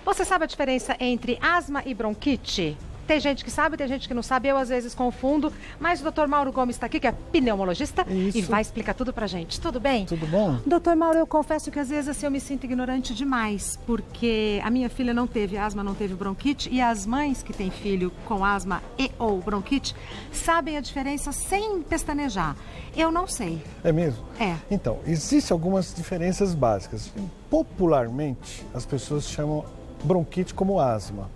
Você sabe a diferença entre asma e bronquite? Tem gente que sabe, tem gente que não sabe, eu às vezes confundo, mas o Dr. Mauro Gomes está aqui, que é pneumologista, e vai explicar tudo pra gente. Tudo bem? Tudo bom? Dr. Mauro, eu confesso que às vezes assim, eu me sinto ignorante demais, porque a minha filha não teve asma, não teve bronquite, e as mães que têm filho com asma e ou bronquite sabem a diferença sem pestanejar. Eu não sei. É mesmo? É. Então, existem algumas diferenças básicas. Popularmente, as pessoas chamam bronquite como asma.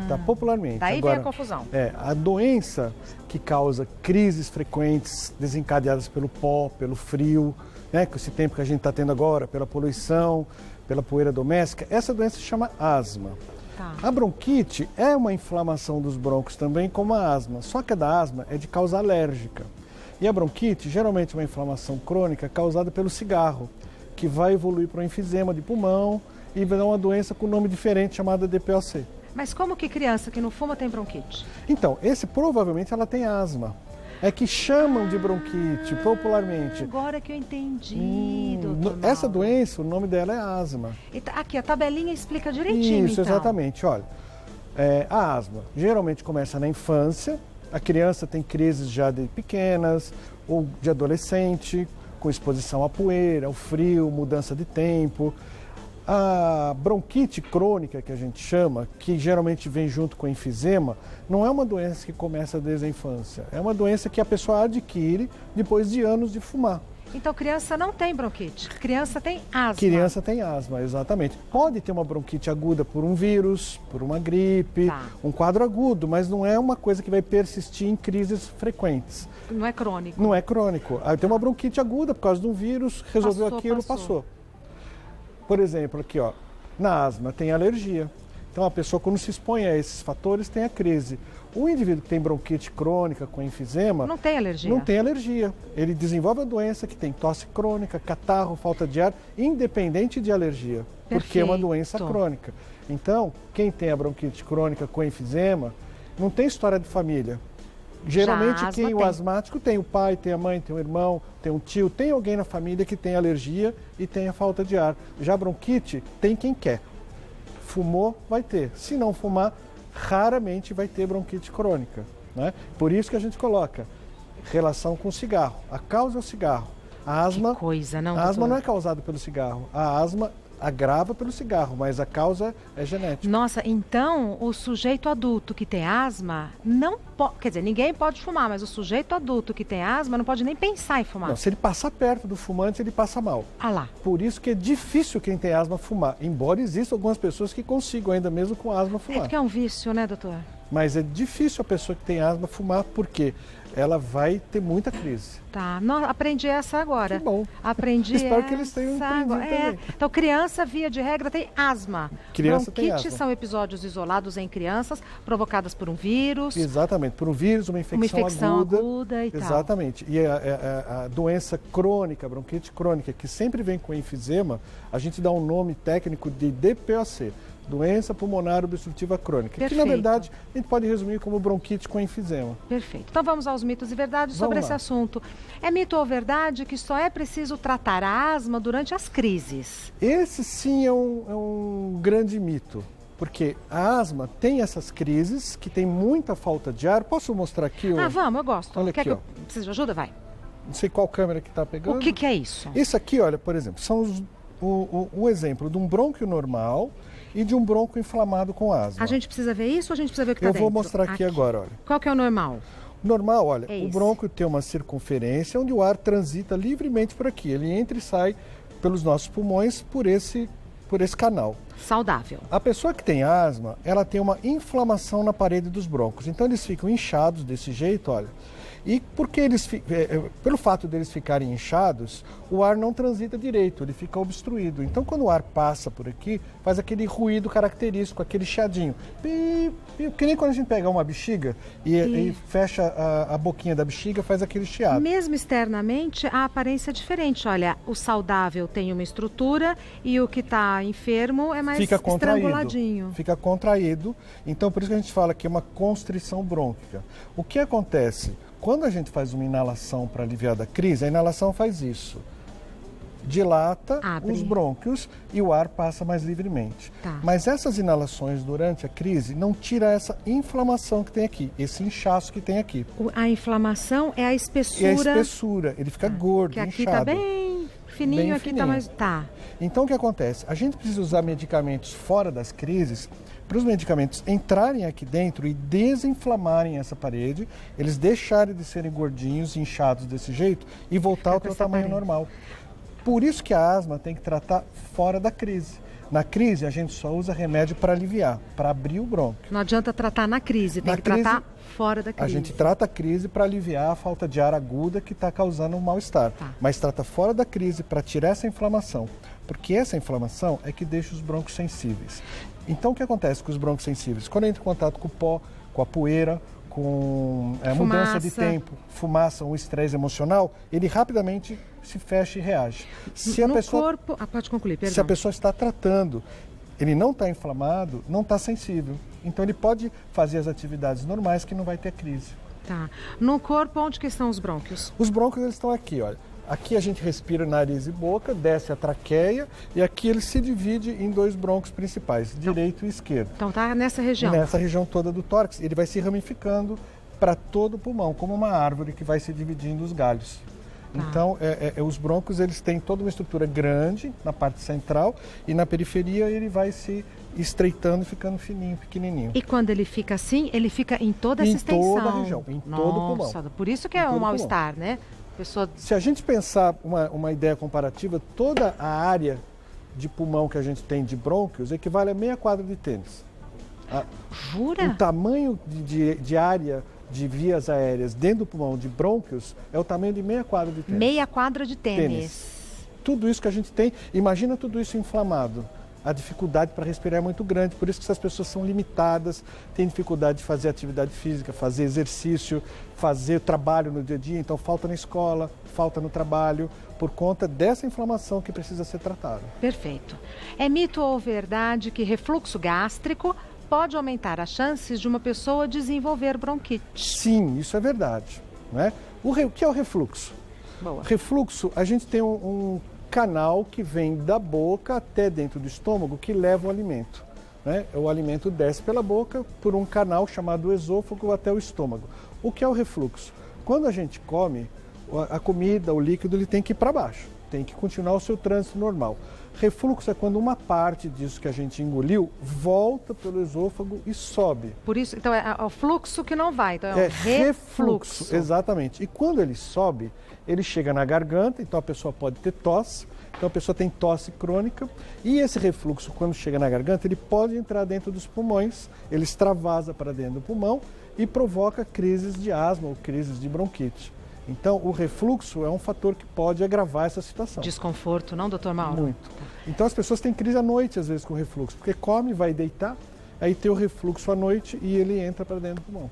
Tá, popularmente. Daí agora, vem a confusão. A doença que causa crises frequentes desencadeadas pelo pó, pelo frio, né, com esse tempo que a gente está tendo agora, pela poluição, pela poeira doméstica, essa doença se chama asma. Tá. A bronquite é uma inflamação dos brônquios também, como a asma, só que a da asma é de causa alérgica. E a bronquite geralmente é uma inflamação crônica causada pelo cigarro, que vai evoluir para um enfisema de pulmão e vai dar uma doença com nome diferente chamada DPOC. Mas como que criança que não fuma tem bronquite? Então, esse provavelmente ela tem asma. É que chamam de bronquite popularmente. Agora que eu entendi, doutor Essa Mauro. doença, o nome dela é asma. Aqui, a tabelinha explica direitinho, Isso, então. exatamente. Olha, a asma geralmente começa na infância. A criança tem crises já de pequenas ou de adolescente, com exposição à poeira, ao frio, mudança de tempo. A bronquite crônica, que a gente chama, que geralmente vem junto com enfisema, não é uma doença que começa desde a infância. É uma doença que a pessoa adquire depois de anos de fumar. Então, criança não tem bronquite, criança tem asma. Criança tem asma, exatamente. Pode ter uma bronquite aguda por um vírus, por uma gripe, um quadro agudo, mas não é uma coisa que vai persistir em crises frequentes. Não é crônico. Não é crônico. Aí tem uma bronquite aguda por causa de um vírus, resolveu aquilo, passou. Por exemplo, aqui, ó, na asma tem alergia. Então a pessoa, quando se expõe a esses fatores, tem a crise. O indivíduo que tem bronquite crônica com enfisema... Não tem alergia. Não tem alergia. Ele desenvolve a doença que tem tosse crônica, catarro, falta de ar, independente de alergia. Porque é uma doença crônica. Então, quem tem a bronquite crônica com enfisema, não tem história de família. Geralmente o asmático tem o pai, tem a mãe, tem o irmão, tem um tio, tem alguém na família que tem alergia e tem a falta de ar. Já a bronquite tem quem quer. Fumou, vai ter. Se não fumar, raramente vai ter bronquite crônica, né? Por isso que a gente coloca relação com o cigarro. A causa é o cigarro. A asma, que coisa, não, a asma não é causada pelo cigarro. A asma agrava pelo cigarro, mas a causa é genética. Nossa, então o sujeito adulto que tem asma não pode, quer dizer, ninguém pode fumar, mas o sujeito adulto que tem asma não pode nem pensar em fumar. Não, se ele passar perto do fumante, ele passa mal. Ah lá. Por isso que é difícil quem tem asma fumar, embora existam algumas pessoas que consigam ainda mesmo com asma fumar. É porque é um vício, né, doutor? Mas é difícil a pessoa que tem asma fumar, porque ela vai ter muita crise. Tá, aprendi essa agora. Que bom. Aprendi Espero que eles tenham entendido também. Então, criança, via de regra, tem asma. Criança tem asma. São episódios isolados em crianças, provocadas por um vírus. Exatamente, por um vírus, uma infecção aguda e tal. Exatamente. E a doença crônica, a bronquite crônica, que sempre vem com enfisema, a gente dá um nome técnico de DPOC. Doença pulmonar obstrutiva crônica. Perfeito. Que, na verdade, a gente pode resumir como bronquite com enfisema. Perfeito. Então vamos aos mitos e verdades sobre esse assunto. É mito ou verdade que só é preciso tratar a asma durante as crises? Esse sim é um grande mito. Porque a asma tem essas crises, que tem muita falta de ar. Posso mostrar aqui? Vamos, eu gosto. Olha aqui, ó. Precisa de ajuda? Vai. Não sei qual câmera que está pegando. O que é isso? Isso aqui, olha, por exemplo, são o exemplo de um brônquio normal e de um bronco inflamado com asma. A gente precisa ver isso ou a gente precisa ver o que está dentro? Eu vou mostrar aqui agora, olha. Qual que é o normal? Normal, olha, o brônquio tem uma circunferência onde o ar transita livremente por aqui. Ele entra e sai pelos nossos pulmões por esse canal. Saudável. A pessoa que tem asma, ela tem uma inflamação na parede dos brônquios. Então eles ficam inchados desse jeito, olha. E porque pelo fato deles ficarem inchados, o ar não transita direito, ele fica obstruído. Então, quando o ar passa por aqui, faz aquele ruído característico, aquele chiadinho. Que nem quando a gente pega uma bexiga e fecha a boquinha da bexiga, faz aquele chiado. Mesmo externamente, a aparência é diferente. Olha, o saudável tem uma estrutura e o que está enfermo é mais estranguladinho. Fica contraído. Então, por isso que a gente fala que é uma constrição brônquica. O que acontece? Quando a gente faz uma inalação para aliviar da crise, a inalação faz isso. dilata Abre. os brônquios e o ar passa mais livremente. Tá. Mas essas inalações durante a crise não tira essa inflamação que tem aqui, esse inchaço que tem aqui. A inflamação é a espessura. E a espessura, ele fica gordo, que aqui inchado. tá bem fininho, Bem aqui tá fininho. mais... Tá. Então o que acontece? A gente precisa usar medicamentos fora das crises para os medicamentos entrarem aqui dentro e desinflamarem essa parede, eles deixarem de serem gordinhos, inchados desse jeito e voltar ao com seu essa tamanho parede. normal. Por isso que a asma tem que tratar fora da crise. Na crise a gente só usa remédio para aliviar, para abrir o brônquio. Não adianta tratar na crise, tem Na que tratar crise, fora da A crise. gente trata a crise para aliviar a falta de ar aguda que está causando um mal-estar. Tá. Mas trata fora da crise para tirar essa inflamação. Porque essa inflamação é que deixa os brônquios sensíveis. Então o que acontece com os brônquios sensíveis? Quando entra em contato com o pó, com a poeira, com mudança de tempo, fumaça, um estresse emocional, ele rapidamente se fecha e reage. Se a no pessoa, corpo... pode concluir, perdão. se a pessoa está tratando, ele não está inflamado, não está sensível. Então ele pode fazer as atividades normais que não vai ter crise. Tá. No corpo, onde que estão os brônquios? Os brônquios eles estão aqui, olha. Aqui a gente respira nariz e boca, desce a traqueia e aqui ele se divide em dois brônquios principais, direito e esquerdo. Então tá nessa região. Nessa região toda do tórax, ele vai se ramificando para todo o pulmão, como uma árvore que vai se dividindo os galhos. Tá. Então, os brônquios eles têm toda uma estrutura grande na parte central e na periferia ele vai se estreitando e ficando fininho, pequenininho. E quando ele fica assim, ele fica em toda essa extensão. Em toda a região, em todo o pulmão. Por isso que é um mal-estar, né? Pessoa... Se a gente pensar uma ideia comparativa, toda a área de pulmão que a gente tem de brônquios equivale a meia quadra de tênis. Jura? O tamanho de área de vias aéreas dentro do pulmão de brônquios é o tamanho de meia quadra de tênis. Meia quadra de tênis. Tudo isso que a gente tem, imagina tudo isso inflamado. A dificuldade para respirar é muito grande, por isso que essas pessoas são limitadas, têm dificuldade de fazer atividade física, fazer exercício, fazer trabalho no dia a dia, então falta na escola, falta no trabalho, por conta dessa inflamação que precisa ser tratada. Perfeito. É mito ou verdade que refluxo gástrico pode aumentar as chances de uma pessoa desenvolver bronquite? Sim, isso é verdade. Né? O que é o refluxo? Boa. Refluxo, a gente tem um canal que vem da boca até dentro do estômago que leva o alimento. Né? O alimento desce pela boca por um canal chamado esôfago até o estômago. O que é o refluxo? Quando a gente come, a comida, o líquido, ele tem que ir para baixo, tem que continuar o seu trânsito normal. Refluxo é quando uma parte disso que a gente engoliu volta pelo esôfago e sobe. Por isso, então é o fluxo que não vai, então é um refluxo. Exatamente. E quando ele sobe, ele chega na garganta, então a pessoa pode ter tosse, então a pessoa tem tosse crônica, e esse refluxo, quando chega na garganta, ele pode entrar dentro dos pulmões, ele extravasa para dentro do pulmão e provoca crises de asma ou crises de bronquite. Então, o refluxo é um fator que pode agravar essa situação. Desconforto, não, doutor Mauro? Muito. Então, as pessoas têm crise à noite, às vezes, com refluxo, porque come, vai deitar, aí tem o refluxo à noite e ele entra para dentro do pulmão.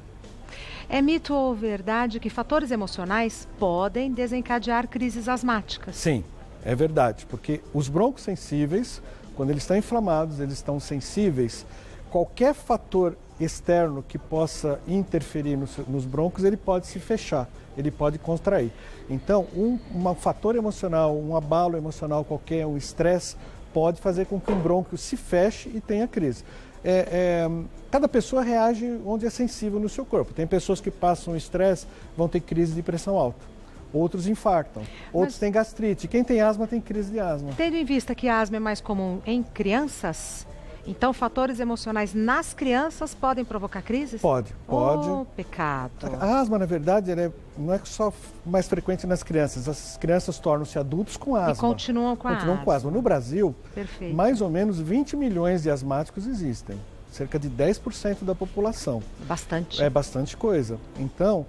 É mito ou verdade que fatores emocionais podem desencadear crises asmáticas? Sim, é verdade, porque os brônquios sensíveis, quando eles estão inflamados, eles estão sensíveis, qualquer fator externo que possa interferir nos brônquios, ele pode se fechar, ele pode contrair. Então, um fator emocional, um abalo emocional qualquer, um estresse, pode fazer com que um brônquio se feche e tenha crise. Cada pessoa reage onde é sensível no seu corpo. Tem pessoas que passam estresse, vão ter crise de pressão alta. Outros infartam, outros têm gastrite. Quem tem asma tem crise de asma. Tendo em vista que a asma é mais comum em crianças, então fatores emocionais nas crianças podem provocar crises? Pode. Oh, pecado. A asma, na verdade, não é só mais frequente nas crianças. As crianças tornam-se adultos com asma. E continuam com a asma. No Brasil, Perfeito. Mais ou menos 20 milhões de asmáticos existem. Cerca de 10% da população. Bastante. É bastante coisa. Então,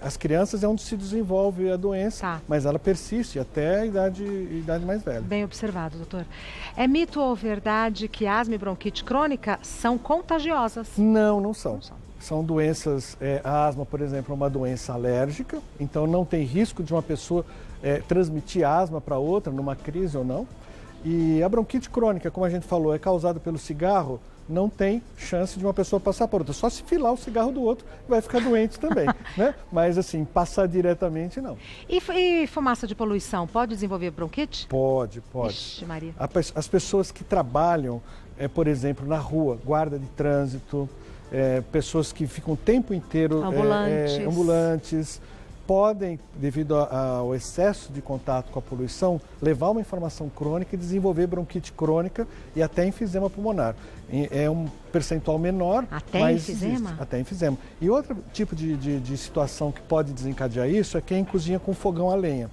as crianças é onde se desenvolve a doença, mas ela persiste até a idade mais velha. Bem observado, doutor. É mito ou verdade que asma e bronquite crônica são contagiosas? Não são. São doenças, a asma, por exemplo, é uma doença alérgica, então não tem risco de uma pessoa transmitir asma para outra numa crise ou não. E a bronquite crônica, como a gente falou, é causada pelo cigarro, não tem chance de uma pessoa passar por outra. Só se filar o cigarro do outro, vai ficar doente também, né? Mas assim, passar diretamente, não. E fumaça de poluição, pode desenvolver bronquite? Pode. Ixi, Maria. As pessoas que trabalham, por exemplo, na rua, guarda de trânsito, pessoas que ficam o tempo inteiro ambulantes, podem, devido ao excesso de contato com a poluição, levar uma inflamação crônica e desenvolver bronquite crônica e até enfisema pulmonar. É um percentual menor, mas enfisema? Existe, até enfisema. E outro tipo de situação que pode desencadear isso é quem cozinha com fogão a lenha.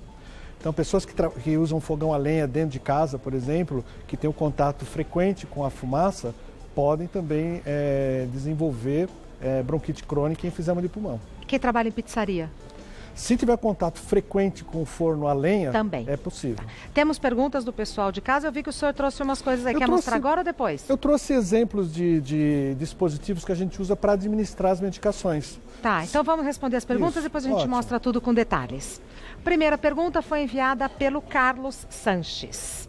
Então, pessoas que usam fogão a lenha dentro de casa, por exemplo, que tem um contato frequente com a fumaça, podem também desenvolver bronquite crônica e enfisema de pulmão. Quem trabalha em pizzaria? Se tiver contato frequente com o forno a lenha, também é possível. Temos perguntas do pessoal de casa. Eu vi que o senhor trouxe umas coisas aí. Quer mostrar agora ou depois? Eu trouxe exemplos de dispositivos que a gente usa para administrar as medicações. Tá, então vamos responder as perguntas e depois a gente mostra tudo com detalhes. Primeira pergunta foi enviada pelo Carlos Sanches.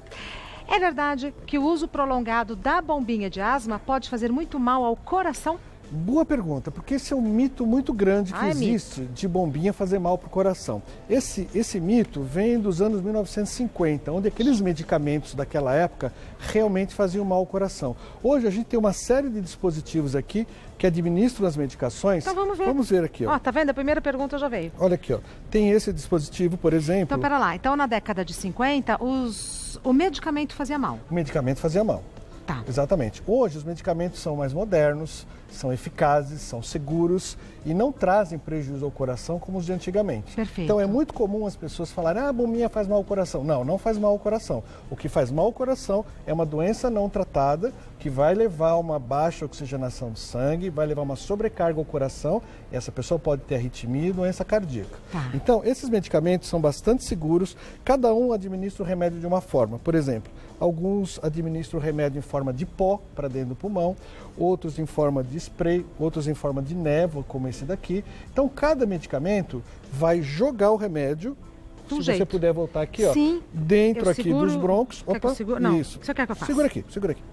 É verdade que o uso prolongado da bombinha de asma pode fazer muito mal ao coração? Boa pergunta, porque esse é um mito muito grande que existe de bombinha fazer mal para o coração. Esse mito vem dos anos 1950, onde aqueles medicamentos daquela época realmente faziam mal ao coração. Hoje a gente tem uma série de dispositivos aqui que administram as medicações. Então vamos ver. Vamos ver aqui, ó. Ó, tá vendo? A primeira pergunta já veio. Olha aqui, ó. Tem esse dispositivo, por exemplo. Então, pera lá. Então, na década de 50, o medicamento fazia mal. O medicamento fazia mal. Tá. Exatamente. Hoje os medicamentos são mais modernos, são eficazes, são seguros e não trazem prejuízo ao coração como os de antigamente. Perfeito. Então é muito comum as pessoas falarem, a bombinha faz mal ao coração. Não, não faz mal ao coração. O que faz mal ao coração é uma doença não tratada que vai levar a uma baixa oxigenação do sangue, vai levar uma sobrecarga ao coração e essa pessoa pode ter arritmia e doença cardíaca. Tá. Então esses medicamentos são bastante seguros, cada um administra o remédio de uma forma. Por exemplo, alguns administram o remédio em forma de pó para dentro do pulmão, outros em forma de spray, outros em forma de névoa, como esse daqui. Então, cada medicamento vai jogar o remédio, se você puder voltar aqui, ó, dentro aqui dos brônquios. Opa, não, isso. Você quer que eu faça? Segura aqui.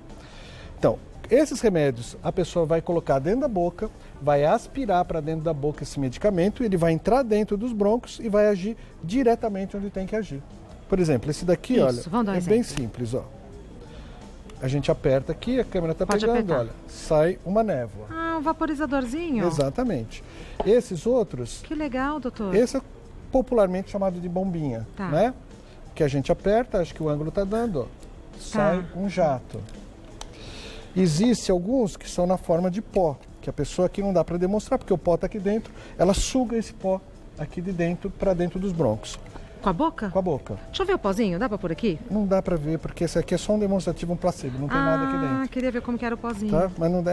Então, esses remédios a pessoa vai colocar dentro da boca, vai aspirar para dentro da boca esse medicamento, ele vai entrar dentro dos brônquios e vai agir diretamente onde tem que agir. Por exemplo, esse daqui, olha, é bem simples, ó. A gente aperta aqui, a câmera está pegando, olha, sai uma névoa. Ah, um vaporizadorzinho? Exatamente. Esses outros... Que legal, doutor. Esse é popularmente chamado de bombinha, né? Que a gente aperta, acho que o ângulo está dando, ó, sai um jato. Existem alguns que são na forma de pó, que a pessoa aqui não dá para demonstrar, porque o pó está aqui dentro, ela suga esse pó aqui de dentro para dentro dos brônquios. Com a boca? Com a boca. Deixa eu ver o pozinho, dá pra pôr aqui? Não dá pra ver, porque esse aqui é só um demonstrativo, um placebo, não tem nada aqui dentro. Ah, queria ver como que era o pozinho. Tá? Mas não dá,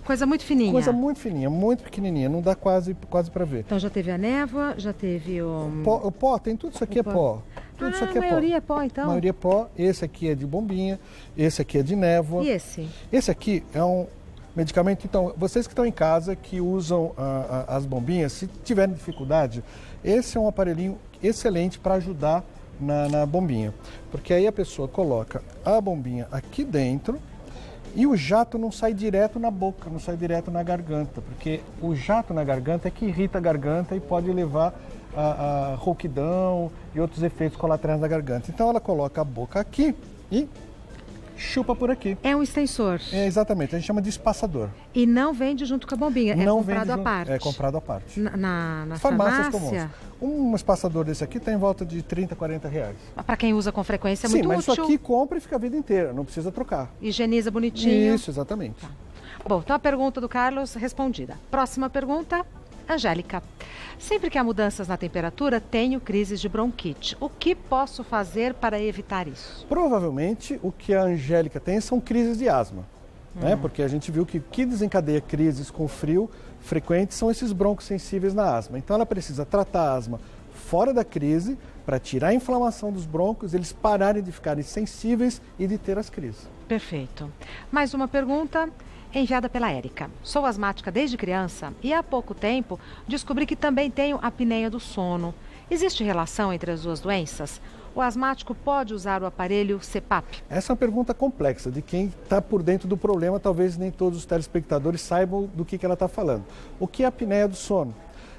coisa muito fininha. Coisa muito fininha, muito pequenininha, não dá quase pra ver. Então já teve a névoa, já teve o... O pó, tem tudo isso aqui é pó. Tudo isso aqui é pó. A maioria é pó, então? A maioria é pó, esse aqui é de bombinha, esse aqui é de névoa. E esse? Esse aqui é um medicamento, então, vocês que estão em casa, que usam as bombinhas, se tiverem dificuldade, esse é um aparelhinho excelente para ajudar na bombinha. Porque aí a pessoa coloca a bombinha aqui dentro e o jato não sai direto na boca, não sai direto na garganta, porque o jato na garganta é que irrita a garganta e pode levar a rouquidão e outros efeitos colaterais da garganta. Então ela coloca a boca aqui e chupa por aqui. É um extensor. É, exatamente, a gente chama de espaçador. E não vende junto com a bombinha, não comprado à parte. É comprado à parte. Na farmácias comuns. Um espaçador desse aqui está em volta de 30, 40 reais. Para quem usa com frequência é muito útil. Sim, mas isso aqui compra e fica a vida inteira, não precisa trocar. Higieniza bonitinho. Isso, exatamente. Tá. Bom, então a pergunta do Carlos respondida. Próxima pergunta, Angélica. Sempre que há mudanças na temperatura, tenho crises de bronquite. O que posso fazer para evitar isso? Provavelmente o que a Angélica tem são crises de asma. Né? Porque a gente viu que o que desencadeia crises com frio frequente são esses broncos sensíveis na asma. Então ela precisa tratar a asma fora da crise para tirar a inflamação dos broncos, eles pararem de ficarem sensíveis e de ter as crises. Perfeito. Mais uma pergunta enviada pela Érica. Sou asmática desde criança e há pouco tempo descobri que também tenho apneia do sono. Existe relação entre as duas doenças? o asmático pode usar o aparelho CPAP? Essa é uma pergunta complexa, de quem está por dentro do problema, talvez nem todos os telespectadores saibam do que ela está falando. O que é a apneia do sono?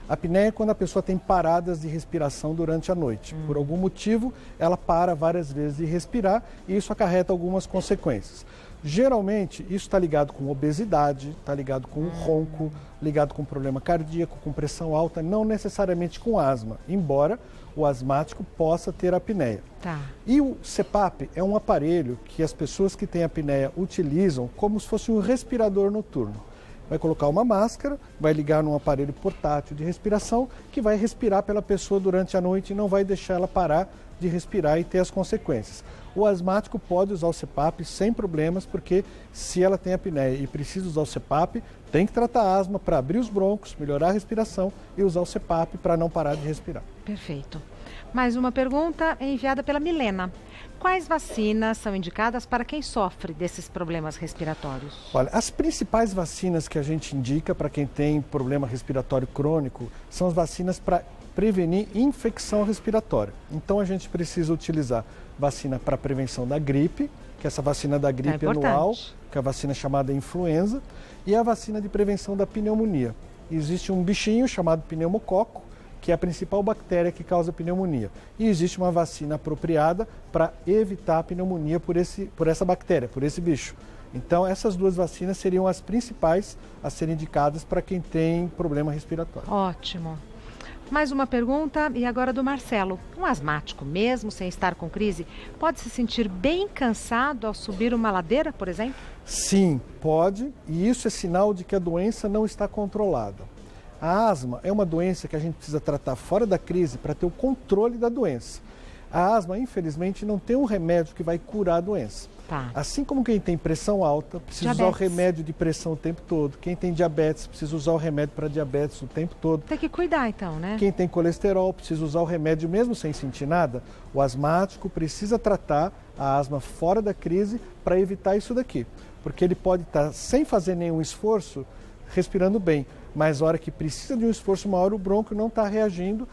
A apneia é quando a pessoa tem paradas de respiração durante a noite. Por algum motivo, ela para várias vezes de respirar e isso acarreta algumas consequências. Geralmente, isso está ligado com obesidade, está ligado com ronco, ligado com problema cardíaco, com pressão alta, não necessariamente com asma, embora o asmático possa ter apneia. Tá. E o CPAP é um aparelho que as pessoas que têm apneia utilizam como se fosse um respirador noturno. Vai colocar uma máscara, vai ligar num aparelho portátil de respiração que vai respirar pela pessoa durante a noite e não vai deixar ela parar de respirar e ter as consequências. O asmático pode usar o CPAP sem problemas, porque se ela tem apneia e precisa usar o CPAP, tem que tratar a asma para abrir os broncos, melhorar a respiração e usar o CPAP para não parar de respirar. Perfeito. Mais uma pergunta enviada pela Milena. Quais vacinas são indicadas para quem sofre desses problemas respiratórios? Olha, as principais vacinas que a gente indica para quem tem problema respiratório crônico são as vacinas para prevenir infecção respiratória. Então a gente precisa utilizar vacina para prevenção da gripe, que é essa vacina da gripe anual, que é a vacina chamada influenza, e a vacina de prevenção da pneumonia. Existe um bichinho chamado pneumococo, que é a principal bactéria que causa pneumonia. E existe uma vacina apropriada para evitar a pneumonia por essa bactéria, por esse bicho. Então, essas duas vacinas seriam as principais a serem indicadas para quem tem problema respiratório. Ótimo. Mais uma pergunta, e agora do Marcelo. Um asmático, mesmo sem estar com crise, pode se sentir bem cansado ao subir uma ladeira, por exemplo? Sim, pode, e isso é sinal de que a doença não está controlada. A asma é uma doença que a gente precisa tratar fora da crise para ter o controle da doença. A asma, infelizmente, não tem um remédio que vai curar a doença. Tá. Assim como quem tem pressão alta precisa usar o remédio de pressão o tempo todo. Quem tem diabetes precisa usar o remédio para diabetes o tempo todo. Tem que cuidar então, né? Quem tem colesterol precisa usar o remédio mesmo sem sentir nada. O asmático precisa tratar a asma fora da crise para evitar isso daqui. Porque ele pode estar sem fazer nenhum esforço, respirando bem. Mas na hora que precisa de um esforço maior, o brônquio não está reagindo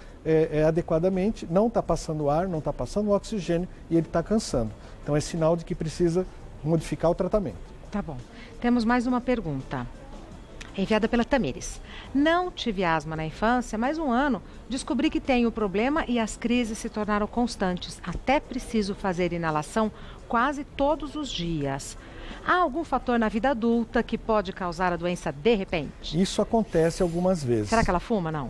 adequadamente, não está passando ar, não está passando oxigênio e ele está cansando. Então é sinal de que precisa modificar o tratamento. Tá bom. Temos mais uma pergunta, enviada pela Tamires. Não tive asma na infância, mas um ano descobri que tenho o problema e as crises se tornaram constantes. Até preciso fazer inalação quase todos os dias. Há algum fator na vida adulta que pode causar a doença de repente? Isso acontece algumas vezes. Será que ela fuma, não?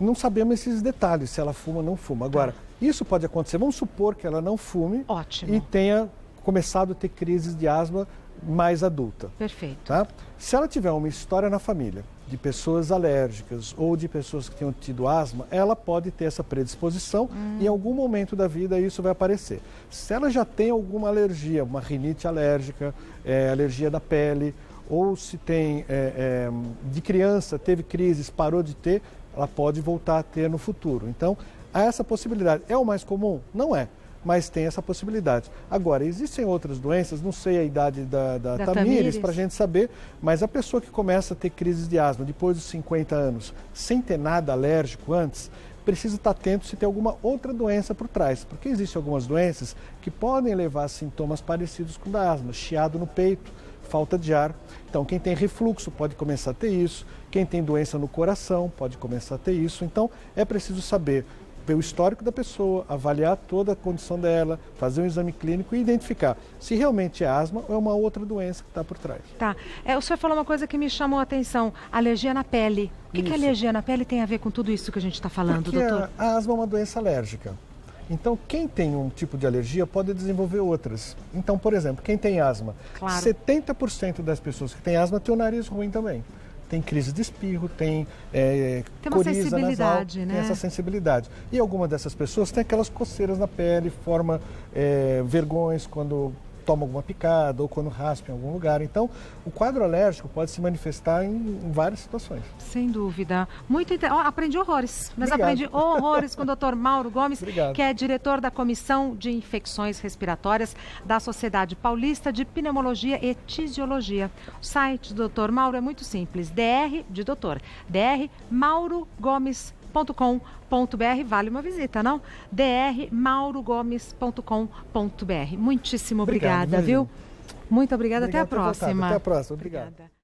Não sabemos esses detalhes, se ela fuma ou não fuma. Agora, isso pode acontecer. Vamos supor que ela não fume. Ótimo. E tenha começado a ter crises de asma mais adulta. Perfeito. Tá? Se ela tiver uma história na família de pessoas alérgicas ou de pessoas que tenham tido asma, ela pode ter essa predisposição e em algum momento da vida isso vai aparecer. Se ela já tem alguma alergia, uma rinite alérgica, alergia da pele, ou se tem de criança, teve crises, parou de ter, ela pode voltar a ter no futuro. Então, há essa possibilidade. É o mais comum? Não é. Mas tem essa possibilidade. Agora, existem outras doenças, não sei a idade da Tamires para a gente saber, mas a pessoa que começa a ter crises de asma depois dos 50 anos, sem ter nada alérgico antes, precisa estar atento se tem alguma outra doença por trás, porque existem algumas doenças que podem levar a sintomas parecidos com o da asma, chiado no peito, falta de ar. Então, quem tem refluxo pode começar a ter isso, quem tem doença no coração pode começar a ter isso. Então, é preciso saber ver o histórico da pessoa, avaliar toda a condição dela, fazer um exame clínico e identificar se realmente é asma ou é uma outra doença que está por trás. Tá. O senhor falou uma coisa que me chamou a atenção, alergia na pele. O que a alergia na pele tem a ver com tudo isso que a gente está falando, porque doutor? A asma é uma doença alérgica. Então, quem tem um tipo de alergia pode desenvolver outras. Então, por exemplo, quem tem asma, 70% das pessoas que têm asma tem o nariz ruim também. Tem crise de espirro, tem coriza nasal, né? Tem essa sensibilidade. E algumas dessas pessoas têm aquelas coceiras na pele, forma vergões quando toma alguma picada ou quando raspa em algum lugar. Então, o quadro alérgico pode se manifestar em várias situações. Sem dúvida. Muito aprendi horrores, mas Obrigado. Aprendi horrores com o Dr. Mauro Gomes, Obrigado. Que é diretor da Comissão de Infecções Respiratórias da Sociedade Paulista de Pneumologia e Tisiologia. O site do Dr. Mauro é muito simples, DR de doutor, drmaurogomes.com.br. drmaurogomes.com.br. Vale uma visita, não? drmaurogomes.com.br. Muitíssimo obrigada, viu? Muito obrigada. Até a próxima. Até a próxima. Obrigado. Obrigada.